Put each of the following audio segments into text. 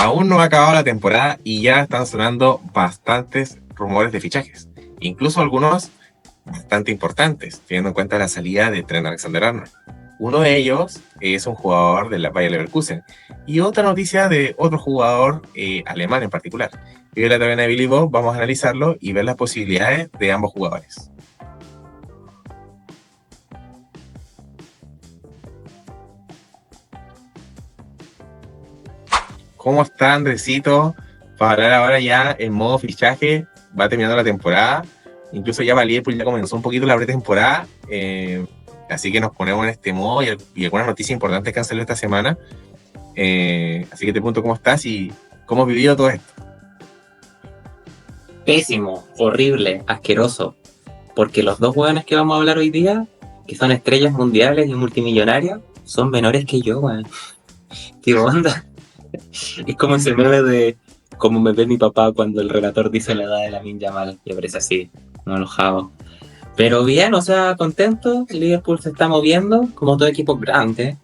Aún no ha acabado la temporada y ya están sonando bastantes rumores de fichajes, incluso algunos bastante importantes, teniendo en cuenta la salida de Trent Alexander-Arnold. Uno de ellos es un jugador de la Bayer Leverkusen y otra noticia de otro jugador alemán en particular. Y hoy la tabla de Billy Bob vamos a analizarlo y ver las posibilidades de ambos jugadores. ¿Cómo está Andresito? Para hablar ahora ya en modo fichaje, va terminando la temporada. Incluso ya para Liverpool ya comenzó un poquito la pretemporada. Así que nos ponemos en este modo y algunas noticias importantes que han salido esta semana. Así que te pregunto cómo estás y cómo has vivido todo esto. Pésimo, horrible, asqueroso. Porque los dos hueones que vamos a hablar hoy día, que son estrellas mundiales y multimillonarias, son menores que yo, weón. Tío, onda. Es como ese meme de cómo me ve mi papá cuando el relator dice la edad de Lamine Yamal. Y aparece así, no enojado. Pero bien, o sea, contento. Liverpool se está moviendo, como todo equipo grande.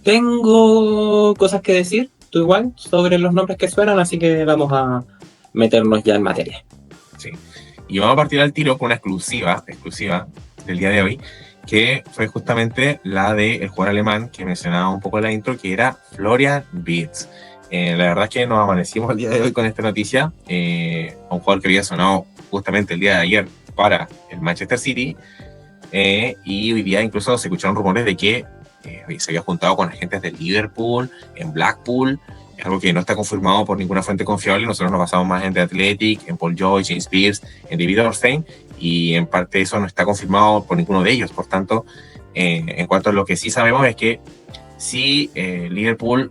Tengo cosas que decir, tú igual, sobre los nombres que suenan, así que vamos a meternos ya en materia. Sí. Y vamos a partir al tiro con una exclusiva del día de hoy, que fue justamente la del jugador alemán que mencionaba un poco en la intro, que era Florian Wirtz. La verdad es que nos amanecimos el día de hoy con esta noticia, a un jugador que había sonado justamente el día de ayer para el Manchester City, y hoy día incluso se escucharon rumores de que se había juntado con agentes del Liverpool, en Blackpool, algo que no está confirmado por ninguna fuente confiable. Nosotros nos basamos más en The Athletic, en Paul Joy, James Pierce, en David Ornstein, y en parte eso no está confirmado por ninguno de ellos. Por tanto, en cuanto a lo que sí sabemos es que sí, Liverpool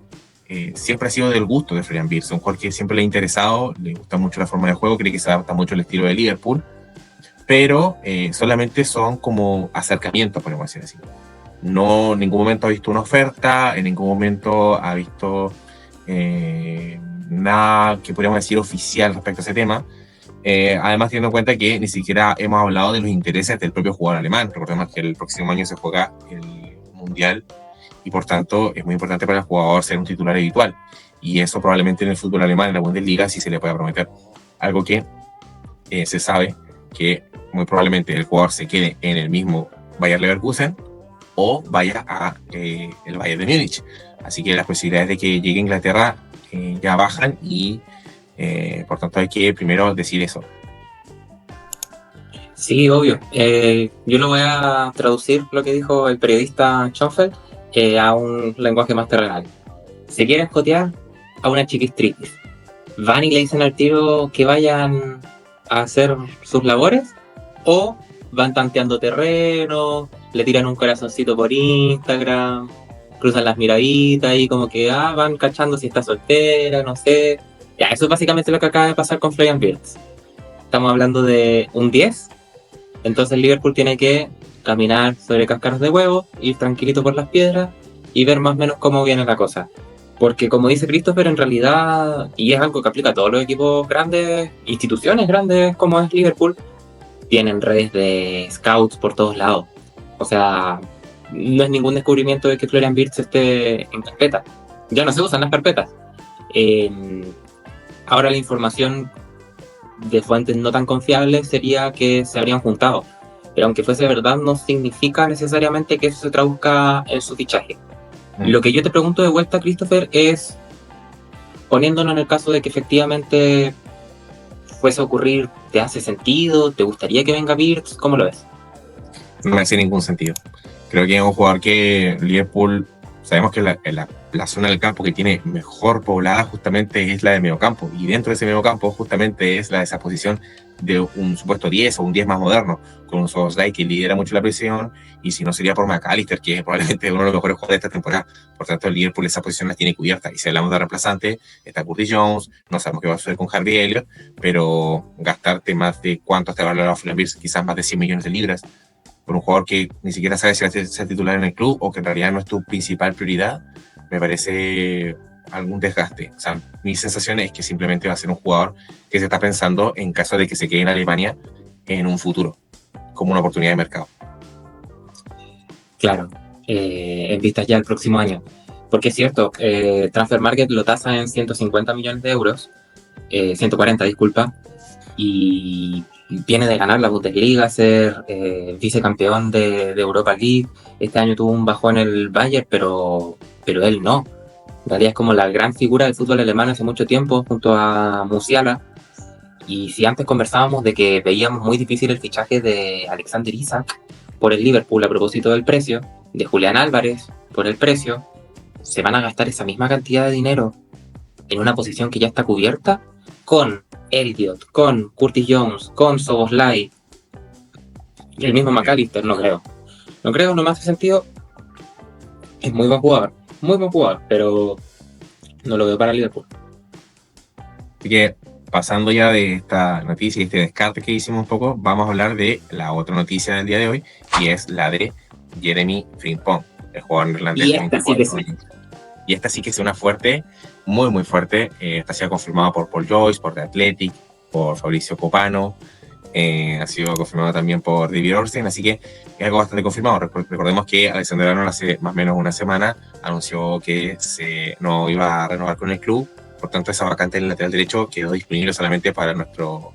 siempre ha sido del gusto de Florian Wirtz, un jugador que siempre le ha interesado, le gusta mucho la forma de juego, cree que se adapta mucho al estilo de Liverpool, pero solamente son como acercamientos, podemos decir así. No, en ningún momento ha visto una oferta, en ningún momento ha visto nada que podríamos decir oficial respecto a ese tema. Además, teniendo en cuenta que ni siquiera hemos hablado de los intereses del propio jugador alemán. Recordemos que el próximo año se juega el Mundial y por tanto es muy importante para el jugador ser un titular habitual. Y eso probablemente en el fútbol alemán, en la Bundesliga, sí se le puede prometer. Algo que se sabe que muy probablemente el jugador se quede en el mismo Bayer Leverkusen o vaya a el Bayern de Múnich. Así que las posibilidades de que llegue a Inglaterra ya bajan y por tanto hay que primero decir eso. Sí, obvio. Yo lo voy a traducir lo que dijo el periodista Schoenfeld a un lenguaje más terrenal. Si quieren jotear a una chiquistriquis, van y le dicen al tiro que vayan a hacer sus labores o van tanteando terreno, le tiran un corazoncito por Instagram, cruzan las miraditas y como que van cachando si está soltera, no sé. Ya, eso es básicamente lo que acaba de pasar con Florian Wirtz. Estamos hablando de un 10, entonces Liverpool tiene que caminar sobre cáscaras de huevo, ir tranquilito por las piedras y ver más o menos cómo viene la cosa. Porque como dice Christopher, en realidad, y es algo que aplica a todos los equipos grandes, instituciones grandes como es Liverpool, tienen redes de scouts por todos lados. O sea, no es ningún descubrimiento de que Florian Wirtz esté en carpeta. Ya no se usan las carpetas. Ahora la información de fuentes no tan confiables sería que se habrían juntado. Pero aunque fuese verdad, no significa necesariamente que eso se traduzca en su fichaje. Lo que yo te pregunto de vuelta, Christopher, es, poniéndonos en el caso de que efectivamente fuese a ocurrir, ¿te hace sentido? ¿Te gustaría que venga Wirtz? ¿Cómo lo ves? No me hace ningún sentido. Creo que es un jugador que Liverpool, sabemos que la zona del campo que tiene mejor poblada justamente es la de mediocampo, y dentro de ese mediocampo justamente es la de esa posición de un supuesto 10 o un 10 más moderno, con un Szoboszlai que lidera mucho la presión, y si no sería por McAllister, que es probablemente uno de los mejores jugadores de esta temporada. Por tanto, el Liverpool esa posición la tiene cubierta, y si hablamos de reemplazante, está Curtis Jones, no sabemos qué va a suceder con Harvey Elliott, pero gastarte más de cuánto te va a valorar Florian Wirtz, quizás más de 100 millones de libras, por un jugador que ni siquiera sabe si va a ser titular en el club o que en realidad no es tu principal prioridad, me parece algún desgaste. O sea, mi sensación es que simplemente va a ser un jugador que se está pensando en caso de que se quede en Alemania en un futuro, como una oportunidad de mercado. Claro, en vistas ya al próximo año. Porque es cierto, Transfer Market lo tasa en 150 millones de euros, 140, disculpa, y viene de ganar la Bundesliga, ser vicecampeón de Europa League. Este año tuvo un bajón en el Bayern, pero él no. En realidad es como la gran figura del fútbol alemán hace mucho tiempo, junto a Musiala. Y si antes conversábamos de que veíamos muy difícil el fichaje de Alexander Isak por el Liverpool a propósito del precio, de Julián Álvarez por el precio, se van a gastar esa misma cantidad de dinero en una posición que ya está cubierta con Elliot, con Curtis Jones, con Szoboszlai, el mismo McAllister. No creo. No creo, no me hace sentido. Es muy buen jugador, pero no lo veo para Liverpool. Así que, pasando ya de esta noticia y este descarte que hicimos un poco, vamos a hablar de la otra noticia del día de hoy, y es la de Jeremy Frimpong, el jugador neerlandés. Y esta sí que sí. Y esta sí que es una fuerte, muy, muy fuerte. Esta ha sido confirmada por Paul Joyce, por The Athletic, por Fabricio Copano. Ha sido confirmada también por David Ornstein, así que es algo bastante confirmado. Recordemos que Alexander Arnold hace más o menos una semana anunció que no iba a renovar con el club. Por tanto, esa vacante en el lateral derecho quedó disponible solamente para nuestro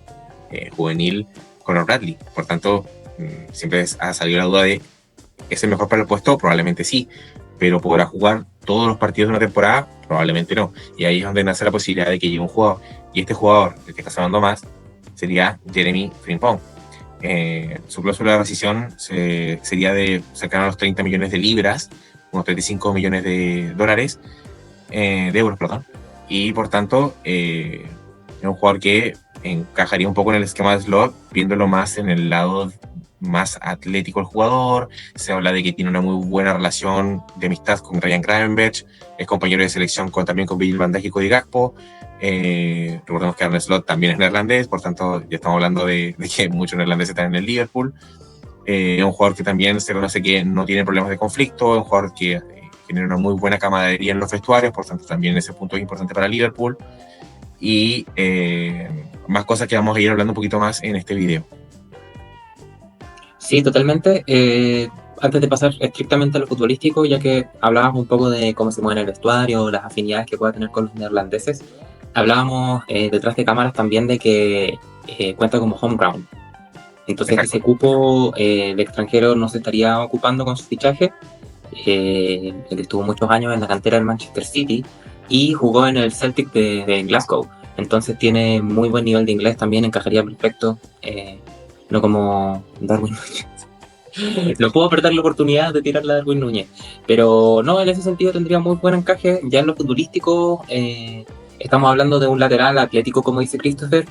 juvenil Conor Bradley. Por tanto, siempre ha salido la duda de ¿es el mejor para el puesto? Probablemente sí, pero ¿podrá jugar todos los partidos de una temporada? Probablemente no. Y ahí es donde nace la posibilidad de que llegue un jugador. Y este jugador, el que está sonando más, sería Jeremy Frimpong. Su cláusula de rescisión sería de cercano a los 30 millones de libras, unos 35 millones de dólares, de euros, perdón. Y por tanto, es un jugador que encajaría un poco en el esquema de slot, viéndolo más en el lado más atlético del jugador. Se habla de que tiene una muy buena relación de amistad con Ryan Gravenberch, es compañero de selección también con Virgil van Dijk y Cody Gakpo. Recordemos que Arne Slot también es neerlandés, por tanto ya estamos hablando de que muchos neerlandeses están en el Liverpool. Es un jugador que también se conoce que no tiene problemas de conflicto, es un jugador que genera una muy buena camaradería en los vestuarios, por tanto también ese punto es importante para Liverpool. Y más cosas que vamos a ir hablando un poquito más en este video. Sí, totalmente. Antes de pasar estrictamente a lo futbolístico, ya que hablábamos un poco de cómo se mueve el vestuario, las afinidades que pueda tener con los neerlandeses, hablábamos detrás de cámaras también de que cuenta como home ground. Entonces Exacto. ese cupo el extranjero no se estaría ocupando con su fichaje. Él estuvo muchos años en la cantera del Manchester City y jugó en el Celtic de Glasgow. Entonces tiene muy buen nivel de inglés, también encajaría perfecto. No como Darwin Núñez. No puedo perder la oportunidad de tirarle a Darwin Núñez. Pero no, en ese sentido tendría muy buen encaje. Ya en lo futbolístico, estamos hablando de un lateral atlético, como dice Christopher,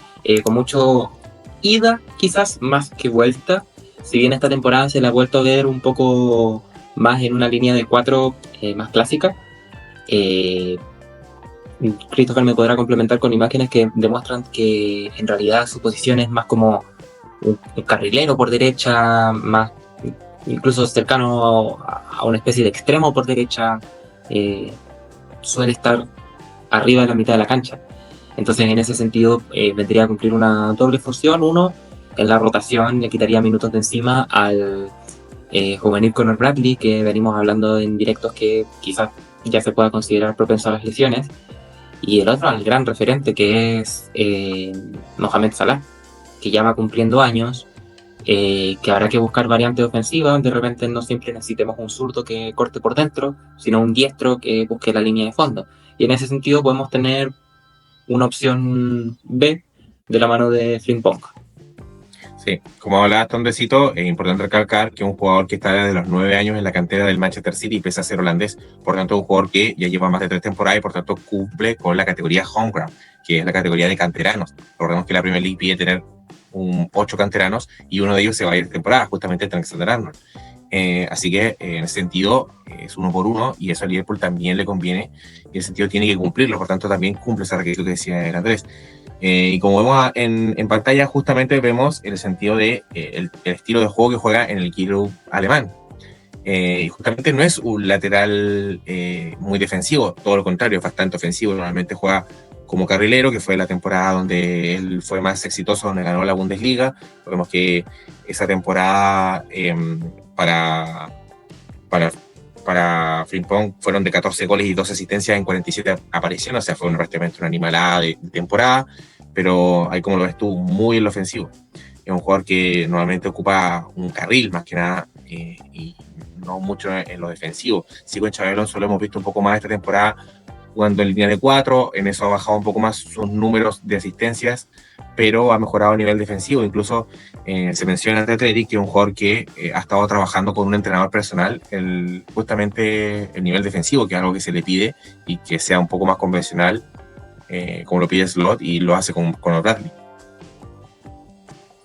con mucho ida, quizás, más que vuelta. Si bien esta temporada se la ha vuelto a ver un poco más en una línea de 4 más clásica. Christopher me podrá complementar con imágenes que demuestran que en realidad su posición es más como un carrilero por derecha, más incluso cercano a una especie de extremo por derecha. Suele estar arriba de la mitad de la cancha. Entonces en ese sentido vendría a cumplir una doble función. Uno, en la rotación le quitaría minutos de encima al juvenil Conor Bradley, que venimos hablando en directos que quizás ya se pueda considerar propenso a las lesiones. Y el otro, al gran referente, que es Mohamed Salah, que ya va cumpliendo años, que habrá que buscar variantes ofensivas. De repente no siempre necesitemos un zurdo que corte por dentro, sino un diestro que busque la línea de fondo. Y en ese sentido podemos tener una opción B de la mano de Frimpong. Sí, como hablaba Tondecito, es importante recalcar que es un jugador que está desde los 9 años en la cantera del Manchester City y pese a ser holandés, por tanto es un jugador que ya lleva más de 3 temporadas y por tanto cumple con la categoría home ground, que es la categoría de canteranos. Recordemos que la Premier League pide tener 8 canteranos y uno de ellos se va a ir de temporada, justamente el Alexander Arnold. Así que en ese sentido es 1 por 1 y eso a Liverpool también le conviene y en ese sentido tiene que cumplirlo, por tanto también cumple ese requisito que decía el Andrés. Y como vemos en pantalla, justamente vemos el sentido de el estilo de juego que juega en el club alemán. Y justamente no es un lateral muy defensivo, todo lo contrario, es bastante ofensivo. Normalmente juega como carrilero, que fue la temporada donde él fue más exitoso, donde ganó la Bundesliga. Vemos que esa temporada para para Frimpong fueron de 14 goles y 12 asistencias en 47 apariciones, o sea, fue prácticamente una animalada de temporada, pero ahí como lo ves tú, muy en lo ofensivo. Es un jugador que normalmente ocupa un carril más que nada y no mucho en lo defensivo. Sí, con Xabi Alonso lo hemos visto un poco más esta temporada jugando en línea de 4, en eso ha bajado un poco más sus números de asistencias, pero ha mejorado a nivel defensivo. Incluso se menciona ante Athletic que es un jugador que ha estado trabajando con un entrenador personal justamente el nivel defensivo, que es algo que se le pide y que sea un poco más convencional, como lo pide Slot, y lo hace con Bradley.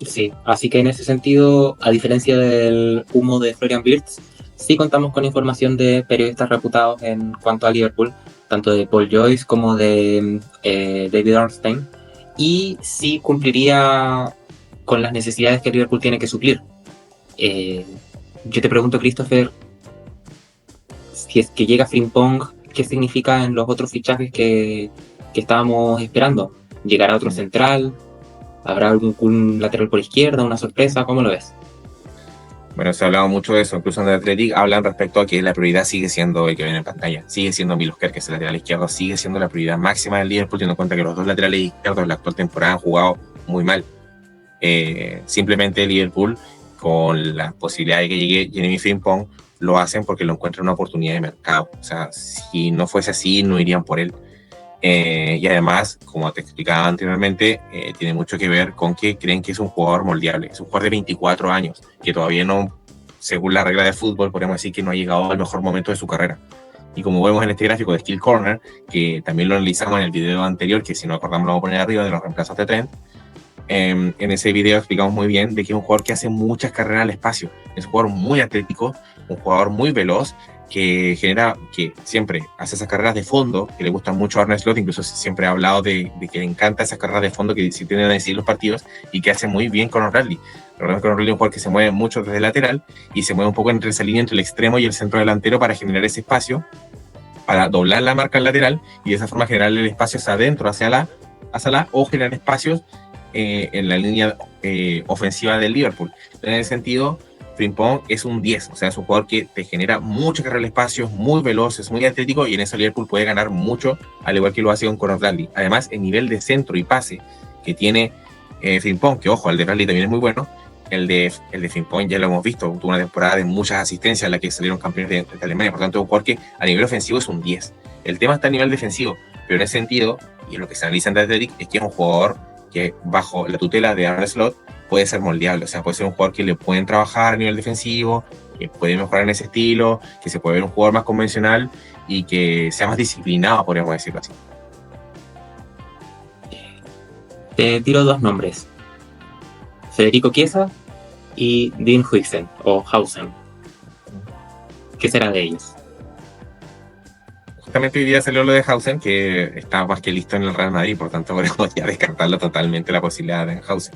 Sí, así que en ese sentido, a diferencia del humo de Florian Wirtz, sí contamos con información de periodistas reputados en cuanto a Liverpool, tanto de Paul Joyce como de David Ornstein, y sí cumpliría con las necesidades que Liverpool tiene que suplir. Yo te pregunto, Christopher, si es que llega Frimpong, ¿qué significa en los otros fichajes que estábamos esperando? ¿Llegará otro central? ¿Habrá algún lateral por izquierda, una sorpresa? ¿Cómo lo ves? Bueno, se ha hablado mucho de eso, incluso en el Athletic hablan respecto a que la prioridad sigue siendo el que viene en pantalla, sigue siendo Milos Kerr, que es el lateral izquierdo, sigue siendo la prioridad máxima del Liverpool, teniendo en cuenta que los dos laterales izquierdos en la actual temporada han jugado muy mal. Simplemente Liverpool, con la posibilidad de que llegue Jeremy Frimpong, lo hacen porque lo encuentran una oportunidad de mercado. O sea, si no fuese así, no irían por él. Y además, como te explicaba anteriormente, tiene mucho que ver con que creen que es un jugador moldeable. Es un jugador de 24 años, que todavía no, según la regla de fútbol, podemos decir que no ha llegado al mejor momento de su carrera. Y como vemos en este gráfico de Skill Corner, que también lo analizamos en el video anterior, que si no acordamos lo vamos a poner arriba, de los reemplazos de Trent, en ese video explicamos muy bien de que es un jugador que hace muchas carreras al espacio. Es un jugador muy atlético, un jugador muy veloz, que siempre hace esas carreras de fondo, que le gustan mucho a Arne Slot, incluso siempre ha hablado de que le encanta esas carreras de fondo que sí tienen a decir los partidos y que hace muy bien con O'Reilly. Recordemos que O'Reilly es un jugador que se mueve mucho desde el lateral y se mueve un poco entre esa línea entre el extremo y el centro delantero para generar ese espacio, para doblar la marca al lateral y de esa forma generar el espacio hacia adentro, hacia la o generar espacios en la línea ofensiva del Liverpool. En ese sentido, Frimpong es un 10, o sea, es un jugador que te genera mucha carrera al espacio, es muy veloz, es muy atlético y en eso Liverpool puede ganar mucho, al igual que lo hace con Conor Bradley. Además, el nivel de centro y pase que tiene Frimpong, que ojo, el de Bradley también es muy bueno, el de Frimpong ya lo hemos visto, tuvo una temporada de muchas asistencias en la que salieron campeones de Alemania, por tanto es un jugador que a nivel ofensivo es un 10. El tema está a nivel defensivo, pero en ese sentido, y lo que se analiza en Athletic, es que es un jugador que bajo la tutela de Arne Slot puede ser moldeable, o sea, puede ser un jugador que le pueden trabajar a nivel defensivo, que puede mejorar en ese estilo, que se puede ver un jugador más convencional y que sea más disciplinado, podríamos decirlo así. Te tiro dos nombres: Federico Chiesa y Dean Huijsen o Hausen. ¿Qué será de ellos? Justamente hoy día salió lo de Hausen, que está más que listo en el Real Madrid, por tanto podemos ya descartarlo totalmente la posibilidad de Hausen.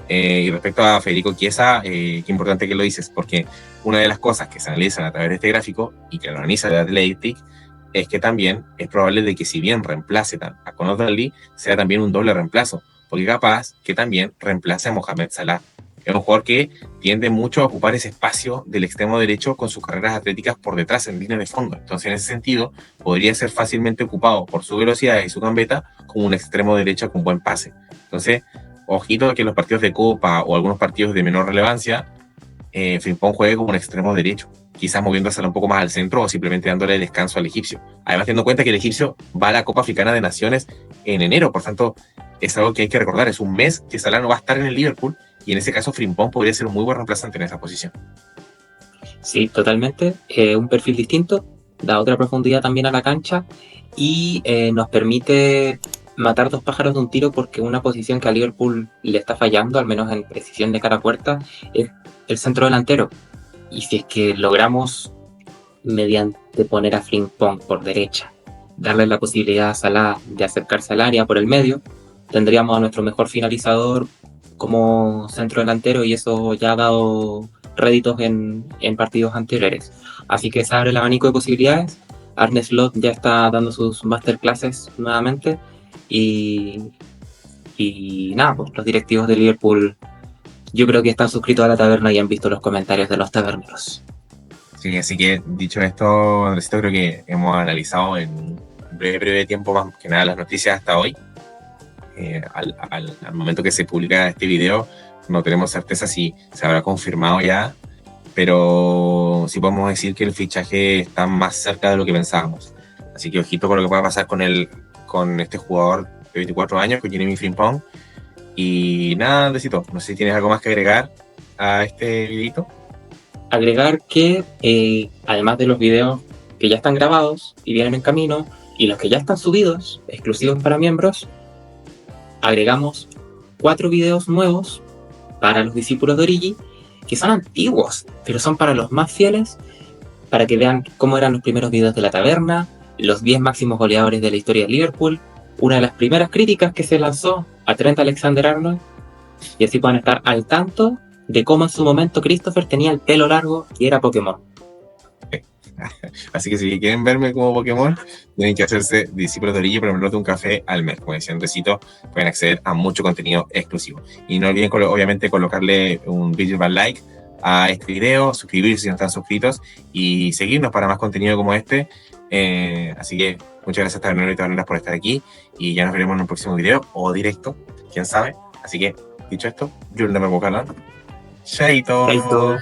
Y respecto a Federico Chiesa, qué importante que lo dices, porque una de las cosas que se analizan a través de este gráfico y que lo analiza el Athletic es que también es probable de que si bien reemplace a Conor Bradley, sea también un doble reemplazo, porque capaz que también reemplace a Mohamed Salah. Es un jugador que tiende mucho a ocupar ese espacio del extremo derecho con sus carreras atléticas por detrás en línea de fondo. Entonces, en ese sentido, podría ser fácilmente ocupado por su velocidad y su gambeta como un extremo derecho con buen pase. Entonces, ojito que en los partidos de Copa o algunos partidos de menor relevancia, Frimpong juegue como un extremo derecho, quizás moviéndosela un poco más al centro o simplemente dándole descanso al egipcio. Además, teniendo en cuenta que el egipcio va a la Copa Africana de Naciones en enero, por tanto, es algo que hay que recordar. Es un mes que Salah no va a estar en el Liverpool y en ese caso Frimpong podría ser un muy buen reemplazante en esa posición. Sí, totalmente. Un perfil distinto, da otra profundidad también a la cancha y nos permite matar dos pájaros de un tiro, porque una posición que a Liverpool le está fallando, al menos en precisión de cara a puerta, es el centro delantero. Y si es que logramos, mediante poner a Frimpong por derecha, darle la posibilidad a Salah de acercarse al área por el medio, tendríamos a nuestro mejor finalizador como centro delantero, y eso ya ha dado réditos en partidos anteriores. Así que se abre el abanico de posibilidades. Arne Slot ya está dando sus masterclasses nuevamente y nada, pues los directivos de Liverpool yo creo que están suscritos a la taberna y han visto los comentarios de los taberneros. Sí, así que dicho esto, Andresito, creo que hemos analizado en un breve tiempo más que nada las noticias hasta hoy. Al momento que se publica este video, no tenemos certeza si se habrá confirmado ya, pero sí podemos decir que el fichaje está más cerca de lo que pensábamos. Así que ojito con lo que pueda pasar con este jugador de 24 años, con Jeremy Frimpong. Y nada, Andresito, no sé si tienes algo más que agregar a este videito. Agregar que, además de los videos que ya están grabados y vienen en camino, y los que ya están subidos, exclusivos para miembros, agregamos 4 videos nuevos para los discípulos de Origi, que son antiguos, pero son para los más fieles, para que vean cómo eran los primeros videos de la taberna, los 10 máximos goleadores de la historia de Liverpool, una de las primeras críticas que se lanzó a Trent Alexander-Arnold, y así puedan estar al tanto de cómo en su momento Christopher tenía el pelo largo y era Pokémon. Así que si quieren verme como Pokémon, tienen que hacerse discípulos de Origi por menos de un café al mes. Como decía Andresito, pueden acceder a mucho contenido exclusivo. Y no olviden, obviamente, colocarle un virtual like a este video, suscribirse si no están suscritos y seguirnos para más contenido como este. Así que muchas gracias a y Taberneras por estar aquí y ya nos veremos en un próximo video o directo, quién sabe. Así que, dicho esto, yo no me puedo calar. Chaito. Chaito.